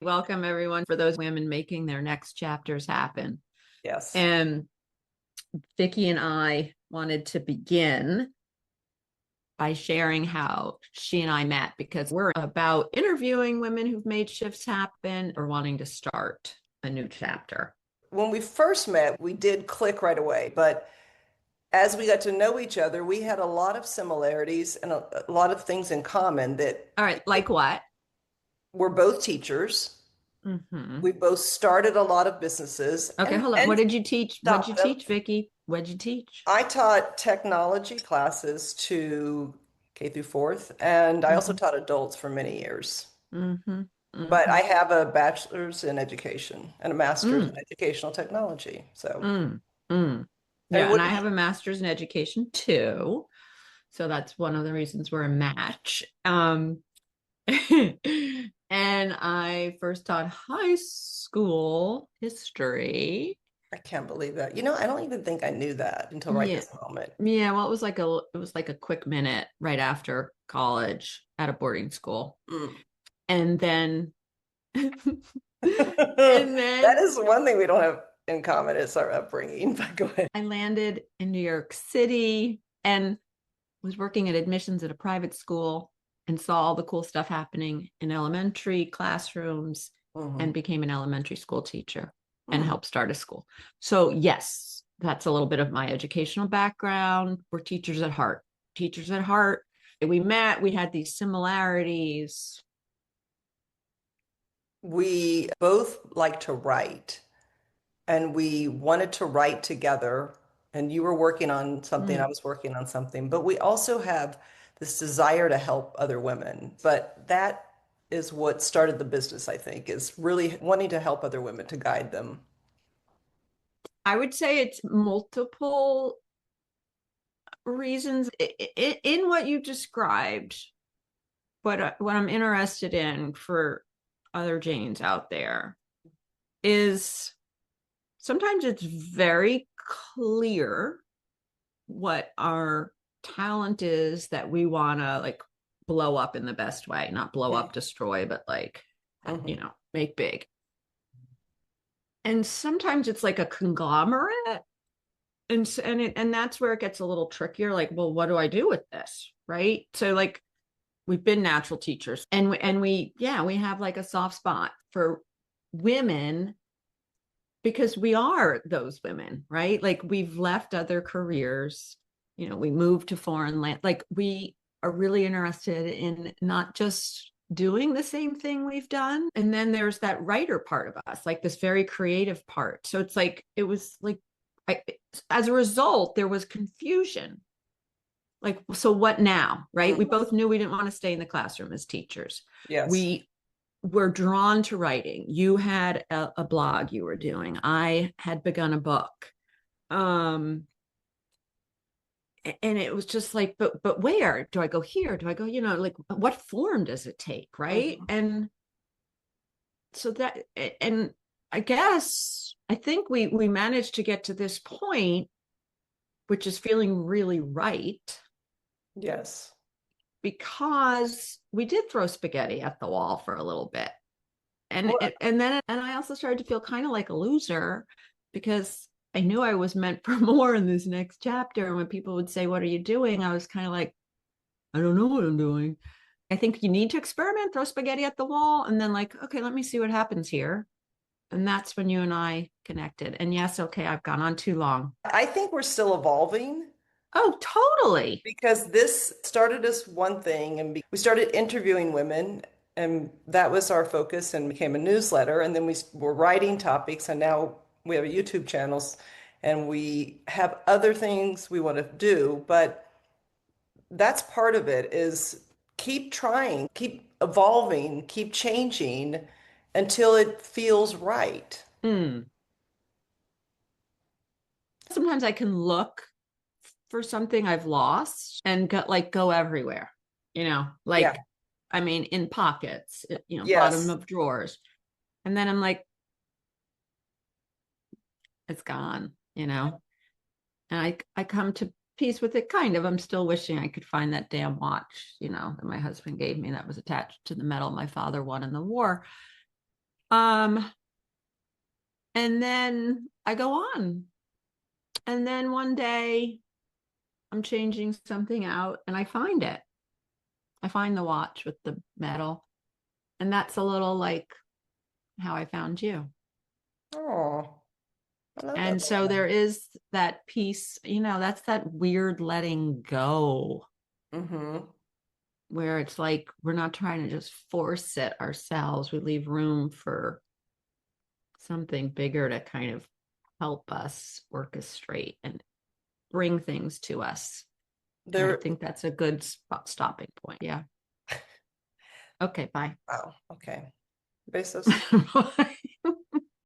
Welcome, everyone, for those women making their next chapters happen. Yes. And Vicki and I wanted to begin by sharing how she and I met because we're about interviewing women who've made shifts happen or wanting to start a new chapter. When we first met, we did click right away, but as we got to know each other, we had a lot of similarities and a lot of things in common that All right, like what? we're both teachers. Mm-hmm. We both started a lot of businesses Okay, and hold on. What and did you teach? What'd you stopped them. teach, Vicki? What'd you teach? I taught technology classes to K through fourth, and I also Mm-hmm. taught adults for many years. Mm-hmm. But Mm-hmm. I have a bachelor's in education and a master's in Mm, educational technology. So, mm, mm. and Yeah, and what I have a master's in education too. So that's one of the reasons we're a match. And I first taught high school history. I can't believe that. I don't even think I knew that until right Yeah. this moment. Yeah, well, it was like a quick minute right after college at a boarding school. Mm. And then and That then is one thing we don't have in common is our upbringing, but go ahead. I landed in New York City and was working at admissions at a private school and saw all the cool stuff happening in elementary classrooms and Hmm. became an elementary school teacher and Mm. helped start a school. So, yes, that's a little bit of my educational background. We're teachers at heart. Teachers at heart. We met, we had these similarities. We both like to write, and we wanted to write together. And you were working on something, I Mm. was working on something, but we also have this desire to help other women. But that is what started the business, I think, is really wanting to help other women to guide them. I would say it's multiple reasons in what you described. What I'm interested in for other Janes out there is sometimes it's very clear what our talent is that we want to like blow up in the best way, not blow up, destroy, but like, Mhm. make big. And sometimes it's like a conglomerate. And that's where it gets a little trickier. Like, well, what do I do with this? Right. So like we've been natural teachers and we have like a soft spot for women because we are those women, right? Like we've left other careers, we moved to foreign land. Like we are really interested in not just doing the same thing we've done. And then there's that writer part of us, like this very creative part. So it's like, it was like, I, as a result, there was confusion. Like, so what now? Right. We Mhm. both knew we didn't want to stay in the classroom as teachers. Yes. We were drawn to writing. You had a blog you were doing. I had begun a book. Um, and it was just like, but where do I go here? Do I go, like what form does it take? Right. Mhm. And so that, and I guess I think we managed to get to this point, which is feeling really right Yes. because we did throw spaghetti at the wall for a little bit. and Well, and then I also started to feel kind of like a loser because I knew I was meant for more in this next chapter. And when people would say, "What are you doing?" I was kind of like, "I don't know what I'm doing." I think you need to experiment, throw spaghetti at the wall, and then like, okay, let me see what happens here. And that's when you and I connected. And yes, okay, I've gone on too long. I think we're still evolving Oh, totally. because this started as one thing, and we started interviewing women, and that was our focus and became a newsletter. And then we were writing topics, and now we have a YouTube channels, and we have other things we want to do. But that's part of it is keep trying, keep evolving, keep changing until it feels right. Mm. Sometimes I can look for something I've lost and go everywhere, Yeah. like, I mean, in pockets, bottom Yes. of drawers. And then I'm like, it's gone, and I come to peace with it kind of. I'm still wishing I could find that damn watch, that my husband gave me that was attached to the medal my father won in the war. Um, and then I go on. And then one day I'm changing something out and I find it. I find the watch with the metal. And that's a little like how I found you. Oh, I love that And little so there thing. is that piece, that's that weird letting go Mm-hmm. where it's like we're not trying to just force it ourselves. We leave room for something bigger to kind of help us orchestrate and bring things to us. And I There, think that's a good stopping point. Yeah. Okay. Bye. wow, okay. Besos.